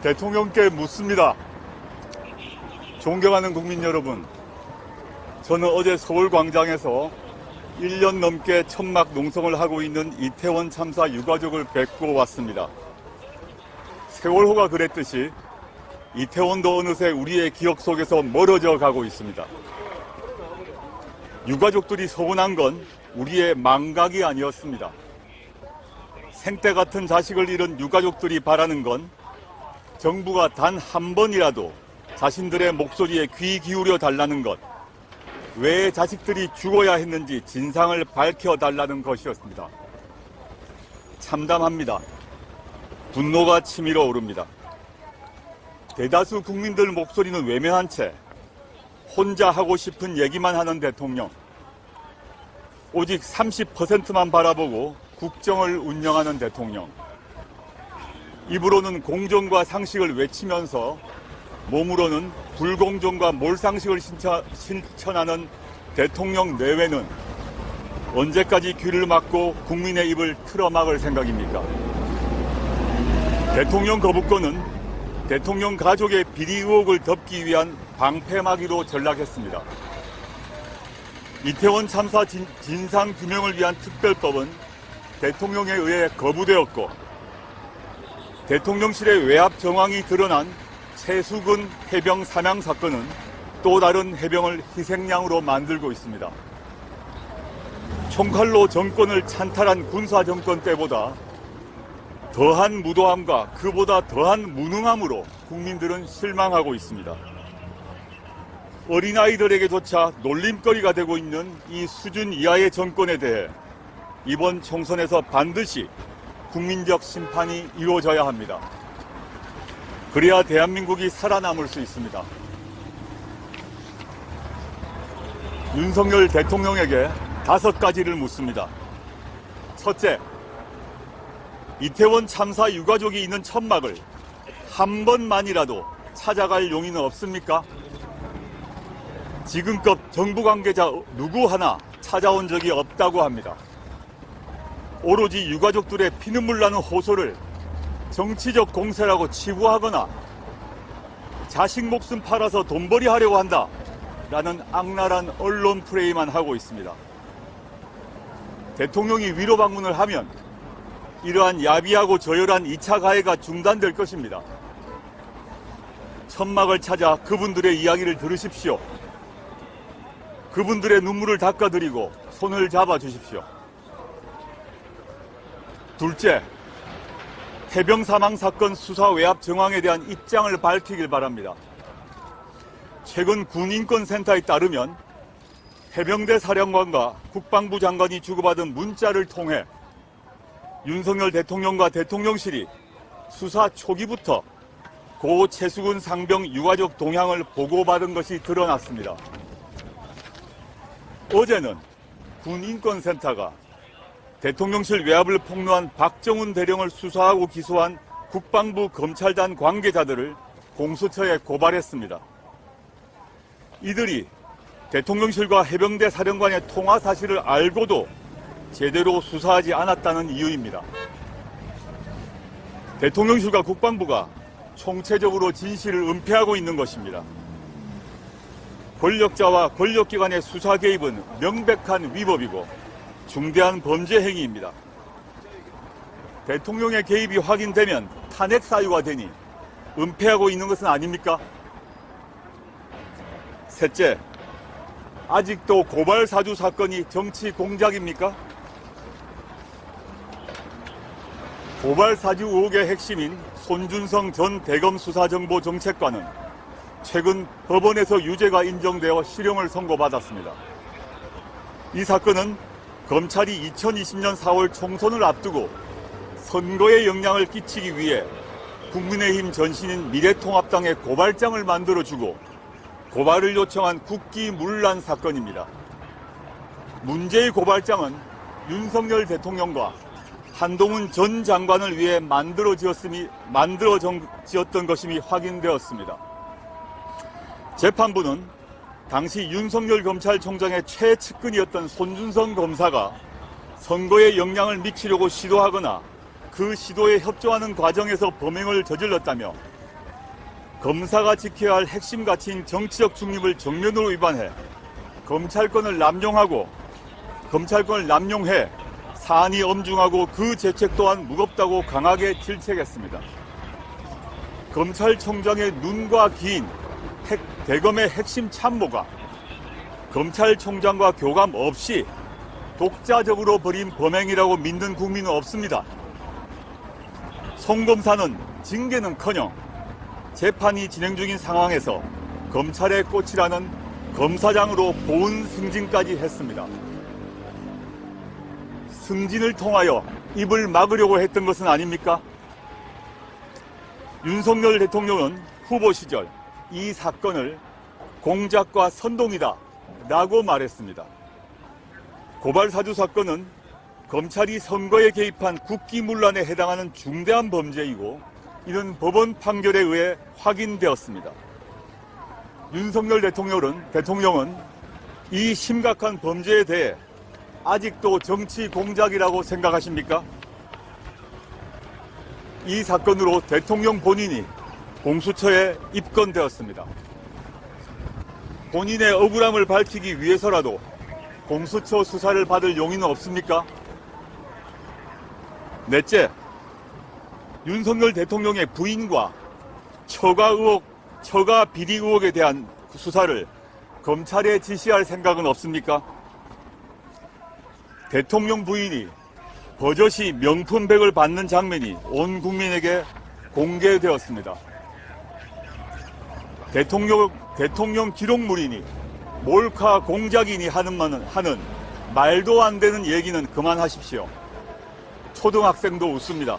대통령께 묻습니다. 존경하는 국민 여러분, 저는 어제 서울광장에서 1년 넘게 천막 농성을 하고 있는 이태원 참사 유가족을 뵙고 왔습니다. 세월호가 그랬듯이 이태원도 어느새 우리의 기억 속에서 멀어져 가고 있습니다. 유가족들이 서운한 건 우리의 망각이 아니었습니다. 생때 같은 자식을 잃은 유가족들이 바라는 건 정부가 단 한 번이라도 자신들의 목소리에 귀 기울여 달라는 것, 왜 자식들이 죽어야 했는지 진상을 밝혀달라는 것이었습니다. 참담합니다. 분노가 치밀어 오릅니다. 대다수 국민들 목소리는 외면한 채 혼자 하고 싶은 얘기만 하는 대통령, 오직 30%만 바라보고 국정을 운영하는 대통령, 입으로는 공정과 상식을 외치면서 몸으로는 불공정과 몰상식을 실천하는 대통령 내외는 언제까지 귀를 막고 국민의 입을 틀어막을 생각입니까? 대통령 거부권은 대통령 가족의 비리 의혹을 덮기 위한 방패막이로 전락했습니다. 이태원 참사 진상 규명을 위한 특별법은 대통령에 의해 거부되었고, 대통령실의 외압 정황이 드러난 최수근 해병 사망 사건은 또 다른 해병을 희생양으로 만들고 있습니다. 총칼로 정권을 찬탈한 군사 정권 때보다 더한 무도함과 그보다 더한 무능함으로 국민들은 실망하고 있습니다. 어린아이들에게조차 놀림거리가 되고 있는 이 수준 이하의 정권에 대해 이번 총선에서 반드시 국민적 심판이 이루어져야 합니다. 그래야 대한민국이 살아남을 수 있습니다. 윤석열 대통령에게 5가지를 묻습니다. 첫째, 이태원 참사 유가족이 있는 천막을 한 번만이라도 찾아갈 용의는 없습니까? 지금껏 정부 관계자 누구 하나 찾아온 적이 없다고 합니다. 오로지 유가족들의 피눈물 나는 호소를 정치적 공세라고 치부하거나 자식 목숨 팔아서 돈벌이 하려고 한다 라는 악랄한 언론 프레이만 하고 있습니다. 대통령이 위로 방문을 하면 이러한 야비하고 저열한 2차 가해가 중단될 것입니다. 천막을 찾아 그분들의 이야기를 들으십시오. 그분들의 눈물을 닦아드리고 손을 잡아주십시오. 둘째, 해병 사망 사건 수사 외압 정황에 대한 입장을 밝히길 바랍니다. 최근 군인권센터에 따르면 해병대 사령관과 국방부 장관이 주고받은 문자를 통해 윤석열 대통령과 대통령실이 수사 초기부터 고 최수근 상병 유가족 동향을 보고받은 것이 드러났습니다. 어제는 군인권센터가 대통령실 외압을 폭로한 박정훈 대령을 수사하고 기소한 국방부 검찰단 관계자들을 공수처에 고발했습니다. 이들이 대통령실과 해병대 사령관의 통화 사실을 알고도 제대로 수사하지 않았다는 이유입니다. 대통령실과 국방부가 총체적으로 진실을 은폐하고 있는 것입니다. 권력자와 권력기관의 수사 개입은 명백한 위법이고 중대한 범죄 행위입니다. 대통령의 개입이 확인되면 탄핵 사유가 되니 은폐하고 있는 것은 아닙니까? 셋째, 아직도 고발 사주 사건이 정치 공작입니까? 고발 사주 의혹의 핵심인 손준성 전 대검 수사정보정책관은 최근 법원에서 유죄가 인정되어 실형을 선고받았습니다. 이 사건은 검찰이 2020년 4월 총선을 앞두고 선거에 영향을 끼치기 위해 국민의힘 전신인 미래통합당에 고발장을 만들어주고 고발을 요청한 국기문란 사건입니다. 문제의 고발장은 윤석열 대통령과 한동훈 전 장관을 위해 만들어지었던 것임이 확인되었습니다. 재판부는 당시 윤석열 검찰총장의 최측근이었던 손준성 검사가 선거에 영향을 미치려고 시도하거나 그 시도에 협조하는 과정에서 범행을 저질렀다며 검사가 지켜야 할 핵심 가치인 정치적 중립을 정면으로 위반해 검찰권을 남용해 사안이 엄중하고 그 죄책 또한 무겁다고 강하게 질책했습니다. 검찰총장의 눈과 귀인 대검의 핵심 참모가 검찰총장과 교감 없이 독자적으로 벌인 범행이라고 믿는 국민은 없습니다. 송 검사는 징계는커녕 재판이 진행 중인 상황에서 검찰의 꽃이라는 검사장으로 보훈 승진까지 했습니다. 승진을 통하여 입을 막으려고 했던 것은 아닙니까? 윤석열 대통령은 후보 시절 이 사건을 공작과 선동이다 라고 말했습니다. 고발사주 사건은 검찰이 선거에 개입한 국기문란에 해당하는 중대한 범죄이고 이는 법원 판결에 의해 확인되었습니다. 윤석열 대통령은 이 심각한 범죄에 대해 아직도 정치 공작이라고 생각하십니까? 이 사건으로 대통령 본인이 공수처에 입건되었습니다. 본인의 억울함을 밝히기 위해서라도 공수처 수사를 받을 용의는 없습니까? 넷째, 윤석열 대통령의 부인과 처가 비리 의혹에 대한 수사를 검찰에 지시할 생각은 없습니까? 대통령 부인이 버젓이 명품백을 받는 장면이 온 국민에게 공개되었습니다. 대통령 기록물이니 몰카 공작이니 하는 말도 안 되는 얘기는 그만하십시오. 초등학생도 웃습니다.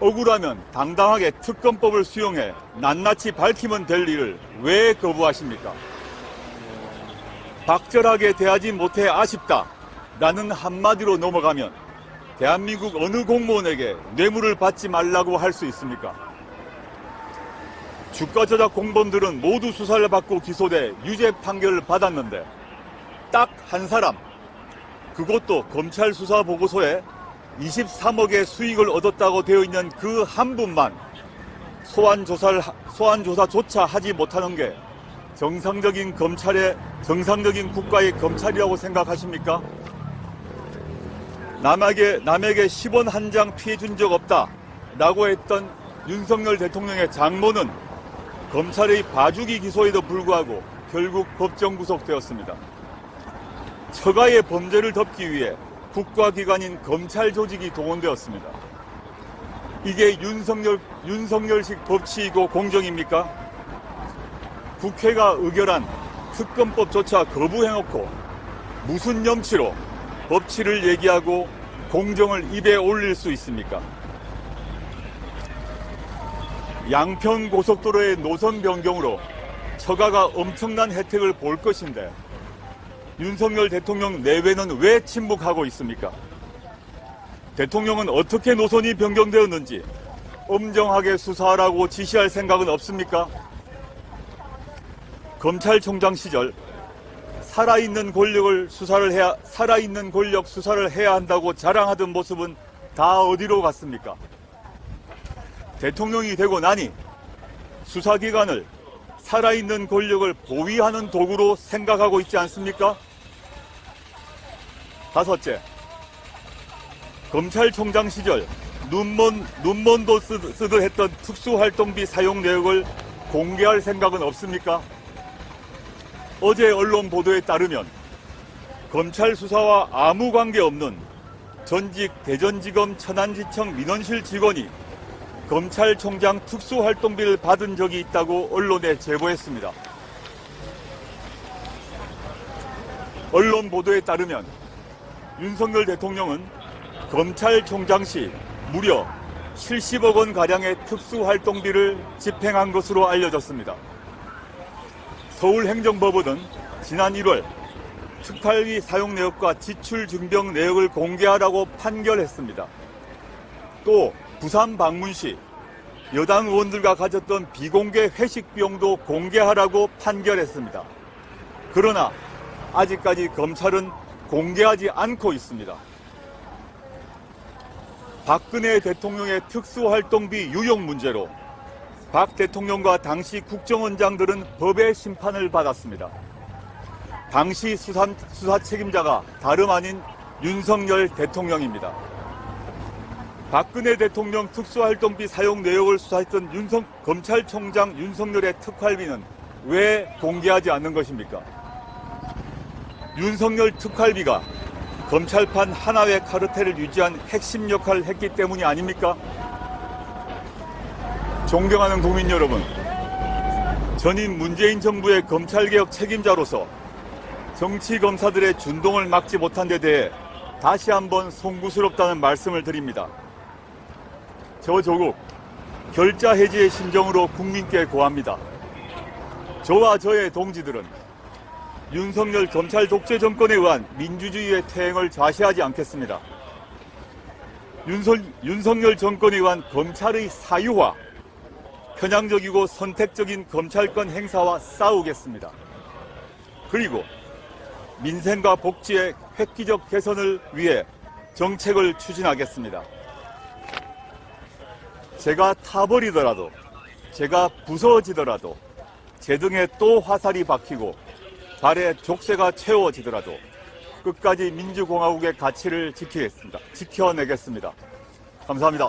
억울하면 당당하게 특검법을 수용해 낱낱이 밝히면 될 일을 왜 거부하십니까? 박절하게 대하지 못해 아쉽다 라는 한마디로 넘어가면 대한민국 어느 공무원에게 뇌물을 받지 말라고 할 수 있습니까? 주가 조작 공범들은 모두 수사를 받고 기소돼 유죄 판결을 받았는데 딱 한 사람, 그것도 검찰 수사 보고서에 23억의 수익을 얻었다고 되어 있는 그 한 분만 소환조사조차 하지 못하는 게 정상적인 국가의 검찰이라고 생각하십니까? 남에게 10원 한 장 피해 준 적 없다 라고 했던 윤석열 대통령의 장모는 검찰의 봐주기 기소에도 불구하고 결국 법정 구속되었습니다. 처가의 범죄를 덮기 위해 국가기관인 검찰 조직이 동원되었습니다. 이게 윤석열식 법치이고 공정입니까? 국회가 의결한 특검법조차 거부해놓고 무슨 염치로 법치를 얘기하고 공정을 입에 올릴 수 있습니까? 양평 고속도로의 노선 변경으로 처가가 엄청난 혜택을 볼 것인데 윤석열 대통령 내외는 왜 침묵하고 있습니까? 대통령은 어떻게 노선이 변경되었는지 엄정하게 수사하라고 지시할 생각은 없습니까? 검찰총장 시절 살아있는 권력 수사를 해야 한다고 자랑하던 모습은 다 어디로 갔습니까? 대통령이 되고 나니 수사기관을 살아있는 권력을 보위하는 도구로 생각하고 있지 않습니까? 다섯째, 검찰총장 시절 눈먼도 쓰듯 했던 특수활동비 사용 내역을 공개할 생각은 없습니까? 어제 언론 보도에 따르면 검찰 수사와 아무 관계없는 전직 대전지검 천안지청 민원실 직원이 검찰총장 특수활동비를 받은 적이 있다고 언론에 제보했습니다. 언론 보도에 따르면 윤석열 대통령은 검찰총장 시 무려 70억 원 가량의 특수활동비를 집행한 것으로 알려졌습니다. 서울행정법원은 지난 1월 특활비 사용 내역과 지출 증빙 내역을 공개하라고 판결했습니다. 또 부산 방문 시 여당 의원들과 가졌던 비공개 회식 비용도 공개하라고 판결했습니다. 그러나 아직까지 검찰은 공개하지 않고 있습니다. 박근혜 대통령의 특수활동비 유용 문제로 박 대통령과 당시 국정원장들은 법의 심판을 받았습니다. 당시 수사 책임자가 다름 아닌 윤석열 대통령입니다. 박근혜 대통령 특수활동비 사용 내역을 수사했던 검찰총장 윤석열의 특활비는 왜 공개하지 않는 것입니까? 윤석열 특활비가 검찰판 하나의 카르텔을 유지한 핵심 역할을 했기 때문이 아닙니까? 존경하는 국민 여러분, 전임 문재인 정부의 검찰개혁 책임자로서 정치검사들의 준동을 막지 못한 데 대해 다시 한번 송구스럽다는 말씀을 드립니다. 저 조국 결자 해지의 심정으로 국민께 고합니다. 저와 저의 동지들은 윤석열 검찰 독재 정권에 의한 민주주의의 퇴행을 좌시하지 않겠습니다. 윤석열 정권에 의한 검찰의 사유화, 편향적이고 선택적인 검찰권 행사와 싸우겠습니다. 그리고 민생과 복지의 획기적 개선을 위해 정책을 추진하겠습니다. 제가 타버리더라도, 제가 부서지더라도, 제 등에 또 화살이 박히고 발에 족쇄가 채워지더라도 끝까지 민주공화국의 가치를 지켜내겠습니다. 감사합니다.